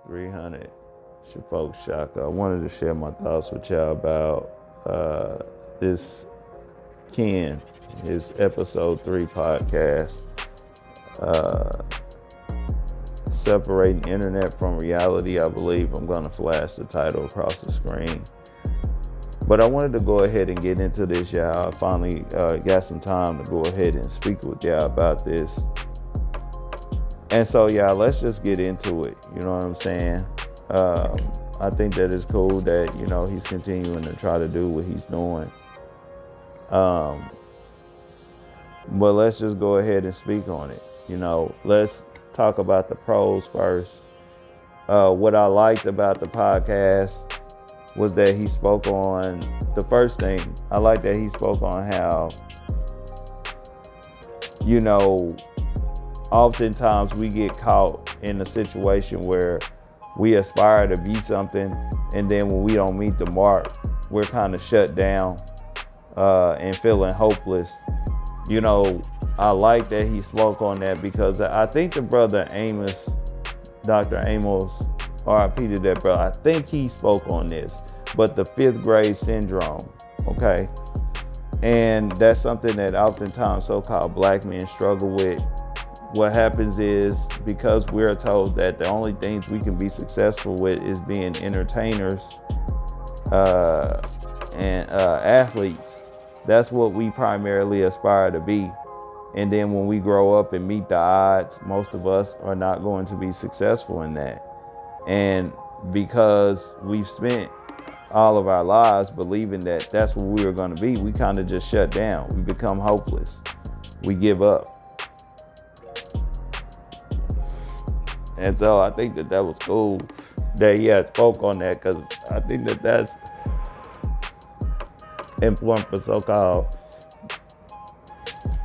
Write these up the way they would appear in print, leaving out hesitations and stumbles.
300. It's your folks, Shaka. I wanted to share my thoughts with y'all about this Ken, his episode 3 podcast, Separating Internet from Reality. I believe I'm going to flash the title across the screen. But I wanted to go ahead and get into this, y'all. I finally got some time to go ahead and speak with y'all about this. And so, y'all, let's just get into it. You know what I'm saying? I think that it's cool that, he's continuing to try to do what he's doing. But let's just go ahead and speak on it. Let's talk about the pros first. What I liked about the podcast was that he spoke on the first thing. I like that he spoke on how, oftentimes we get caught in a situation where we aspire to be something, and then when we don't meet the mark, we're kind of shut down and feeling hopeless. I like that he spoke on that, because I think the brother Amos, Dr. Amos, R.I.P. to that brother, I think he spoke on this, but the 5th grade syndrome, okay? And that's something that oftentimes so-called black men struggle with. What happens is, because we're told that the only things we can be successful with is being entertainers and athletes, that's what we primarily aspire to be. And then when we grow up and meet the odds, most of us are not going to be successful in that. And because we've spent all of our lives believing that that's what we were going to be, we kind of just shut down. We become hopeless. We give up. And so I think that was cool that he had spoke on that, because I think that that's important for so-called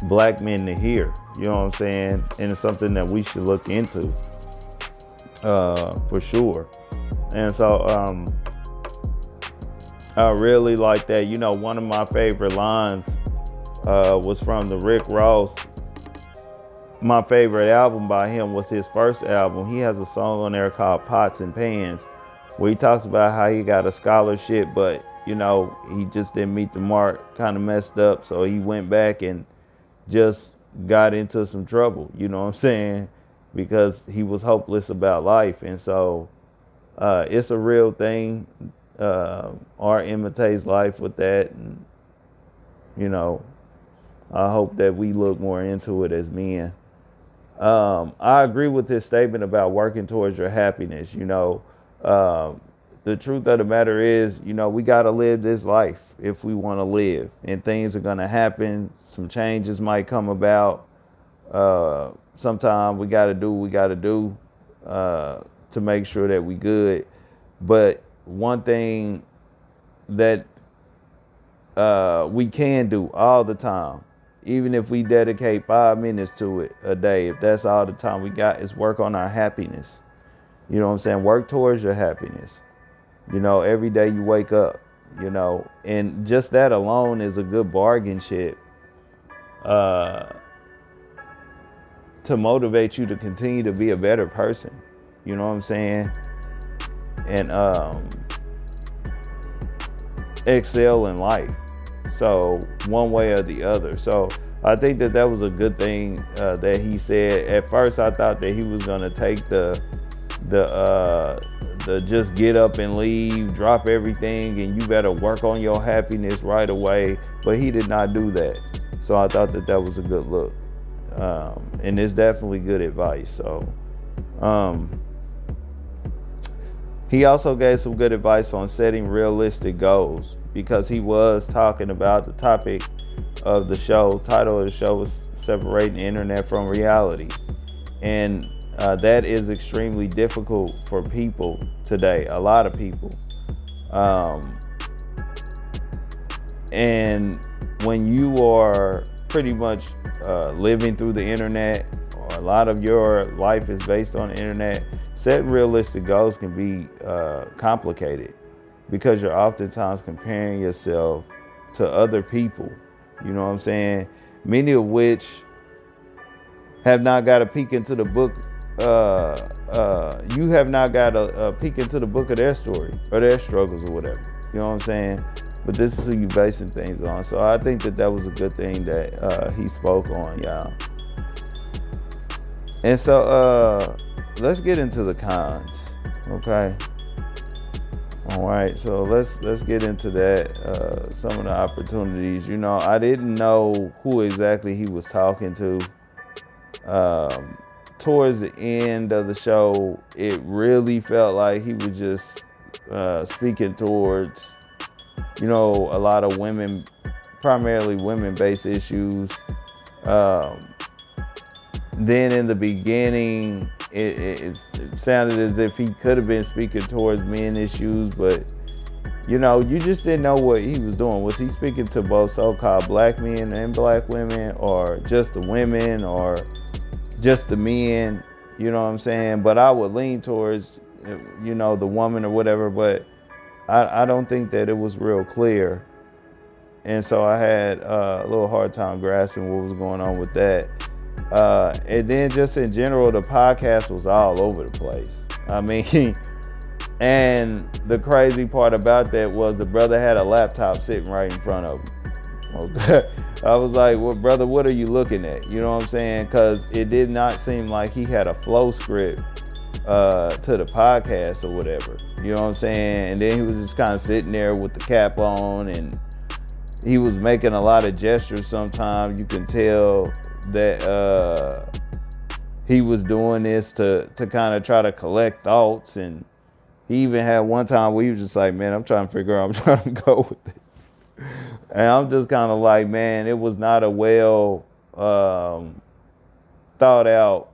black men to hear. You know what I'm saying? And it's something that we should look into for sure. And so I really like that. One of my favorite lines was from the Rick Ross. My favorite album by him was his first album. He has a song on there called Pots and Pans, where he talks about how he got a scholarship, but, he just didn't meet the mark, kind of messed up. So he went back and just got into some trouble, you know what I'm saying? Because he was hopeless about life. And so it's a real thing. Art imitates life with that. And, I hope that we look more into it as men. I agree with his statement about working towards your happiness. The truth of the matter is, we got to live this life if we want to live, and things are going to happen. Some changes might come about. Sometimes we got to do what we got to do to make sure that we good. But one thing that we can do all the time, even if we dedicate 5 minutes to it a day, if that's all the time we got, is work on our happiness. You know what I'm saying? Work towards your happiness. Every day you wake up, and just that alone is a good bargain chip to motivate you to continue to be a better person. You know what I'm saying? And excel in life. So one way or the other. So I think that was a good thing that he said. At first, I thought that he was gonna take the just get up and leave, drop everything, and you better work on your happiness right away. But he did not do that. So I thought that was a good look, and it's definitely good advice. So he also gave some good advice on setting realistic goals, because he was talking about the topic of the show. Title of the show was Separating the Internet from Reality. And that is extremely difficult for people today, a lot of people. And when you are pretty much living through the internet, or a lot of your life is based on the internet, setting realistic goals can be complicated, because you're oftentimes comparing yourself to other people. You know what I'm saying? Many of which have not got a peek into the book you have not got a peek into the book of their story or their struggles or whatever. You know what I'm saying? But this is who you basing things on. So I think that was a good thing that he spoke on, y'all. And so let's get into the cons, okay? All right, so let's get into that. Some of the opportunities. You know, I didn't know who exactly he was talking to. Towards the end of the show, it really felt like he was just speaking towards, you know, a lot of women, primarily women-based issues. Then in the beginning, it sounded as if he could have been speaking towards men issues, but you know, you just didn't know what he was doing. Was he speaking to both so-called black men and black women, or just the women, or just the men? You know what I'm saying? But I would lean towards, you know, the woman or whatever, but I don't think that it was real clear. And so I had a little hard time grasping what was going on with that. And then just in general, the podcast was all over the place. I mean, and the crazy part about that was the brother had a laptop sitting right in front of him. Okay. I was like, well, brother, what are you looking at? You know what I'm saying? Because it did not seem like he had a flow script to the podcast or whatever. You know what I'm saying? And then he was just kind of sitting there with the cap on, and he was making a lot of gestures. Sometimes you can tell that he was doing this to kind of try to collect thoughts. And he even had one time where he was just like, man, I'm trying to figure out, I'm trying to go with it. And I'm just kind of like, man, it was not a well thought out,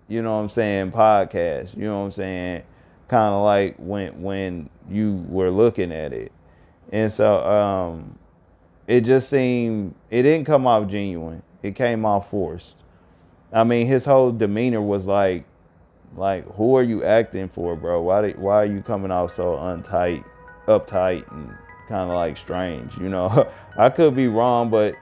you know what I'm saying, podcast. You know what I'm saying? Kind of like when you were looking at it. And so it just seemed, it didn't come off genuine. It came off forced. I mean, his whole demeanor was like, who are you acting for, bro? Why are you coming off so uptight, and kind of like strange? You know, I could be wrong, but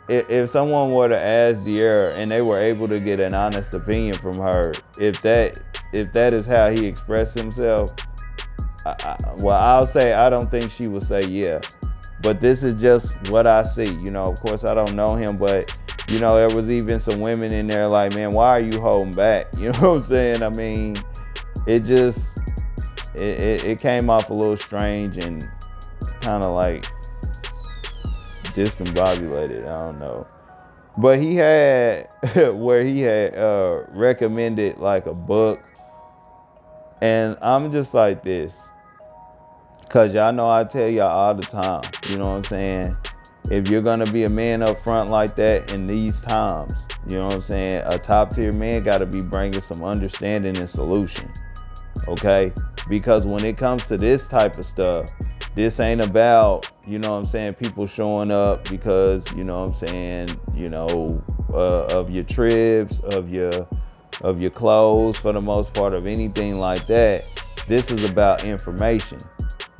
if someone were to ask De'Ara and they were able to get an honest opinion from her, if that is how he expressed himself, I'll say I don't think she would say yeah. But this is just what I see. You know, of course I don't know him, but you know, there was even some women in there like, man, why are you holding back? You know what I'm saying? I mean, it just, it came off a little strange and kind of like discombobulated. I don't know. But he had, where he had recommended like a book. And I'm just like this. Because y'all know I tell y'all all the time, you know what I'm saying? If you're going to be a man up front like that in these times, you know what I'm saying? A top tier man got to be bringing some understanding and solution, okay? Because when it comes to this type of stuff, this ain't about, you know what I'm saying, people showing up because, you know what I'm saying, you know, of your trips, of your clothes, for the most part, of anything like that. This is about information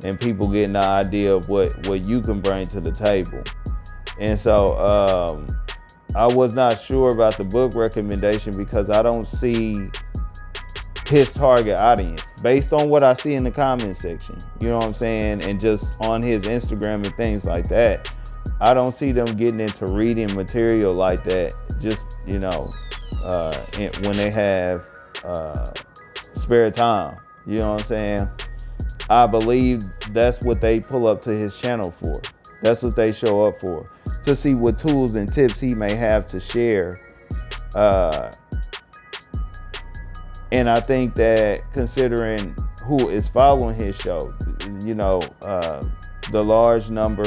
and people getting the idea of what you can bring to the table. And so I was not sure about the book recommendation because I don't see his target audience based on what I see in the comment section, you know what I'm saying, and just on his Instagram and things like that. I don't see them getting into reading material like that, just, you know, when they have spare time, you know what I'm saying. I believe that's what they pull up to his channel for. That's what they show up for, to see what tools and tips he may have to share. And I think that considering who is following his show, you know, the large number,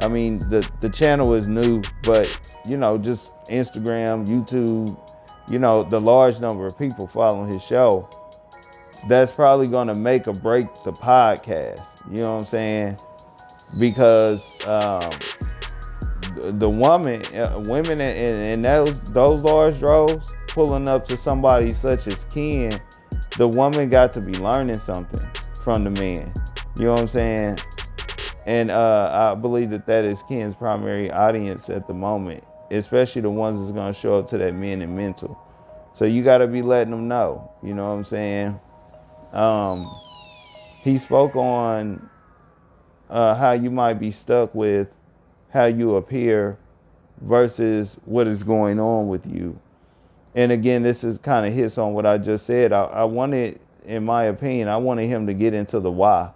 I mean, the channel is new, but, you know, just Instagram, YouTube, you know, the large number of people following his show, that's probably going to make or break the podcast. You know what I'm saying? Because the women in those large droves pulling up to somebody such as Ken, the woman got to be learning something from the man. You know what I'm saying? And I believe that is Ken's primary audience at the moment, especially the ones that's going to show up to that men and mental. So you got to be letting them know. You know what I'm saying? He spoke on how you might be stuck with how you appear versus what is going on with you. And again, this is kind of hits on what I just said. I wanted, in my opinion, I wanted him to get into the why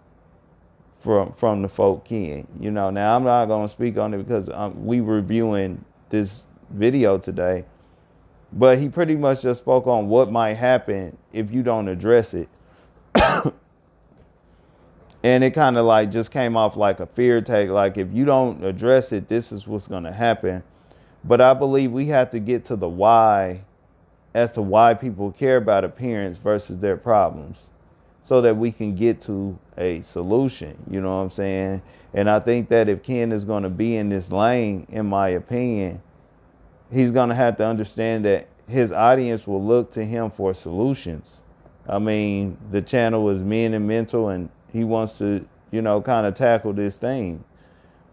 from the folk kin. You know, now I'm not going to speak on it because we reviewing this video today. But he pretty much just spoke on what might happen if you don't address it. And it kind of like just came off like a fear take. Like if you don't address it, this is what's going to happen. But I believe we have to get to the why as to why people care about appearance versus their problems so that we can get to a solution. You know what I'm saying? And I think that if Ken is going to be in this lane, in my opinion, he's going to have to understand that his audience will look to him for solutions. I mean, the channel is Men and Mental, and he wants to, you know, kind of tackle this thing.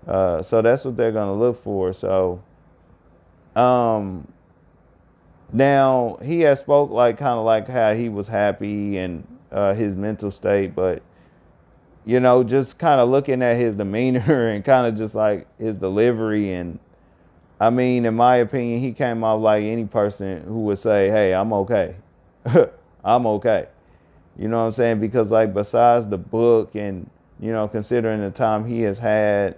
So that's what they're going to look for. So now he has spoke like kind of like how he was happy and his mental state, but you know, just kind of looking at his demeanor and kind of just like his delivery. And I mean, in my opinion, he came off like any person who would say, hey, I'm okay. I'm okay. You know what I'm saying? Because like besides the book and, you know, considering the time he has had,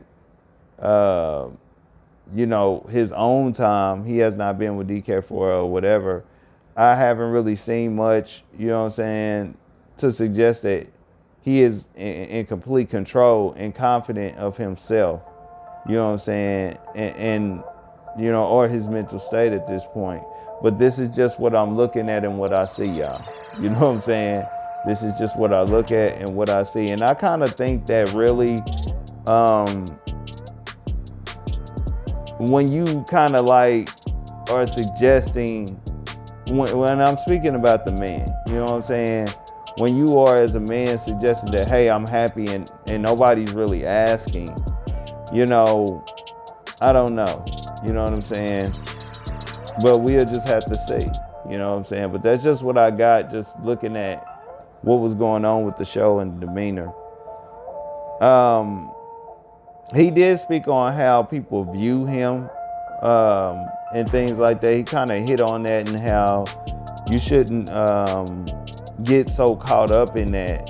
you know, his own time, he has not been with DK4 or whatever. I haven't really seen much, you know what I'm saying, to suggest that he is in complete control and confident of himself, you know what I'm saying, and you know, or his mental state at this point. But this is just what I'm looking at and what I see, y'all. You know what I'm saying? This is just what I look at and what I see. And I kind of think that really, when you kind of like are suggesting, when I'm speaking about the man, you know what I'm saying? When you are as a man suggesting that, hey, I'm happy and nobody's really asking, you know, I don't know. You know what I'm saying? But we'll just have to see. You know what I'm saying? But that's just what I got just looking at what was going on with the show and the demeanor. He did speak on how people view him and things like that. He kind of hit on that and how you shouldn't get so caught up in that.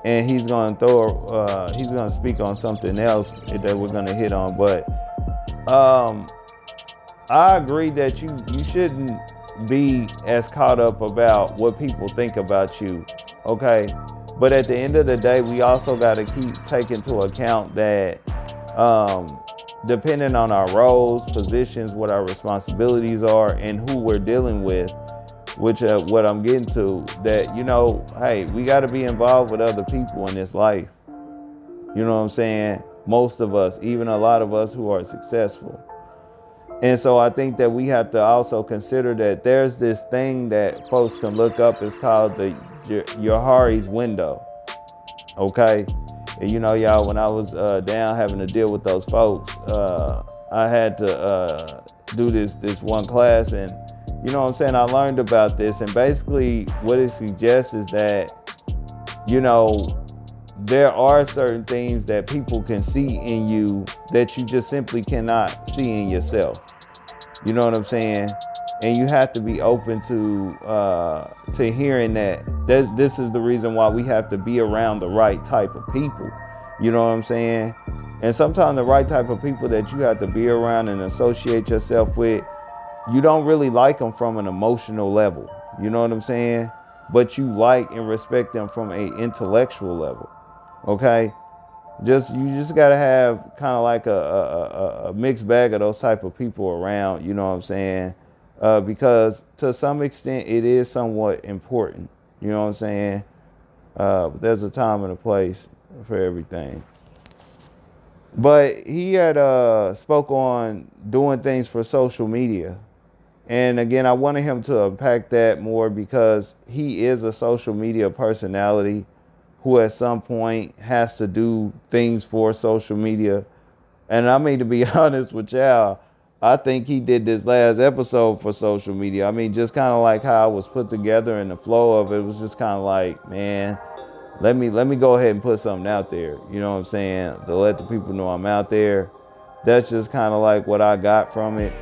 And he's gonna he's gonna speak on something else that we're gonna hit on. But I agree that you shouldn't be as caught up about what people think about you, okay? But at the end of the day, we also got to take into account that depending on our roles, positions, what our responsibilities are, and who we're dealing with, which what I'm getting to, that, you know, hey, we got to be involved with other people in this life. You know what I'm saying? Most of us, even a lot of us who are successful. And so I think that we have to also consider that there's this thing that folks can look up. It's called the Johari's window. Okay? And you know, y'all, when I was down having to deal with those folks, I had to do this one class, and you know what I'm saying, I learned about this. And basically what it suggests is that, you know, there are certain things that people can see in you that you just simply cannot see in yourself. You know what I'm saying? And you have to be open to hearing that. This is the reason why we have to be around the right type of people. You know what I'm saying? And sometimes the right type of people that you have to be around and associate yourself with, you don't really like them from an emotional level. You know what I'm saying? But you like and respect them from an intellectual level. Okay? You just gotta have kind of like a mixed bag of those type of people around, you know what I'm saying? Because to some extent it is somewhat important, you know what I'm saying? But there's a time and a place for everything. But he had spoke on doing things for social media. And again, I wanted him to unpack that more because he is a social media personality who at some point has to do things for social media. And I mean, to be honest with y'all, I think he did this last episode for social media. I mean, just kind of like how it was put together and the flow of it was just kind of like, man, let me go ahead and put something out there. You know what I'm saying? To let the people know I'm out there. That's just kind of like what I got from it.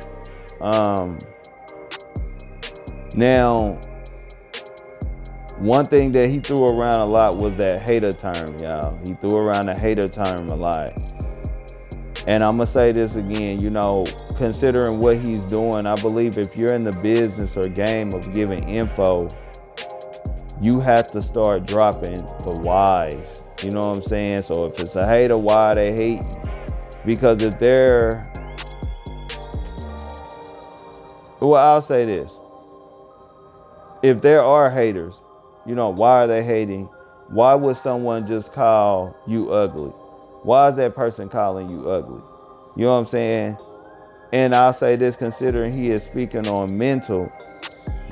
Now, one thing that he threw around a lot was that hater term, y'all. He threw around the hater term a lot. And I'm going to say this again, you know, considering what he's doing, I believe if you're in the business or game of giving info, you have to start dropping the whys. You know what I'm saying? So if it's a hater, why they hate? Because if they're, well, I'll say this. If there are haters, you know, why are they hating? Why would someone just call you ugly? Why is that person calling you ugly? You know what I'm saying? And I'll say this, considering he is speaking on mental,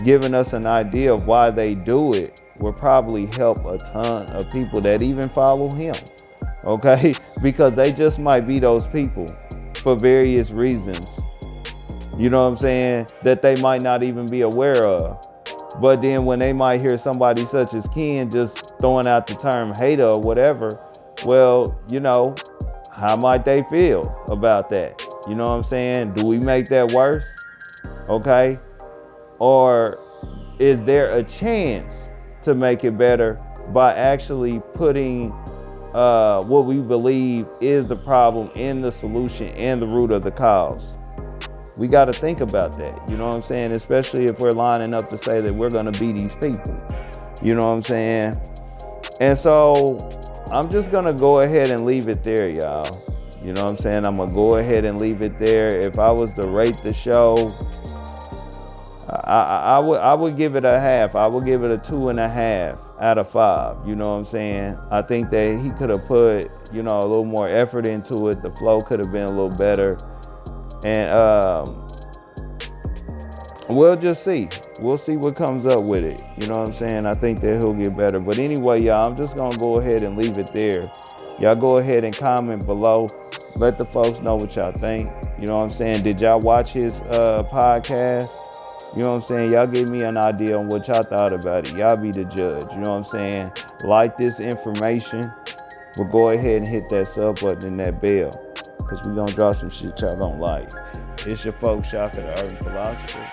giving us an idea of why they do it will probably help a ton of people that even follow him. Okay? Because they just might be those people for various reasons. You know what I'm saying? That they might not even be aware of. But then when they might hear somebody such as Ken just throwing out the term hater or whatever, well, you know, how might they feel about that? You know what I'm saying? Do we make that worse? Okay? Or is there a chance to make it better by actually putting what we believe is the problem in the solution and the root of the cause? We got to think about that. You know what I'm saying? Especially if we're lining up to say that we're going to be these people. You know what I'm saying? And so I'm just going to go ahead and leave it there, y'all. You know what I'm saying? I'm going to go ahead and leave it there. If I was to rate the show, I would give it a half. I would give it a 2.5 out of 5. You know what I'm saying? I think that he could have put, you know, a little more effort into it. The flow could have been a little better. And we'll just see. We'll see what comes up with it. You know what I'm saying? I think that he'll get better. But anyway, y'all, I'm just going to go ahead and leave it there. Y'all go ahead and comment below. Let the folks know what y'all think. You know what I'm saying? Did y'all watch his podcast? You know what I'm saying? Y'all give me an idea on what y'all thought about it. Y'all be the judge. You know what I'm saying? Like this information. We'll go ahead and hit that sub button and that bell. Because we're going to drop some shit y'all don't like. It's your folks, Shaka, the Urban Philosopher.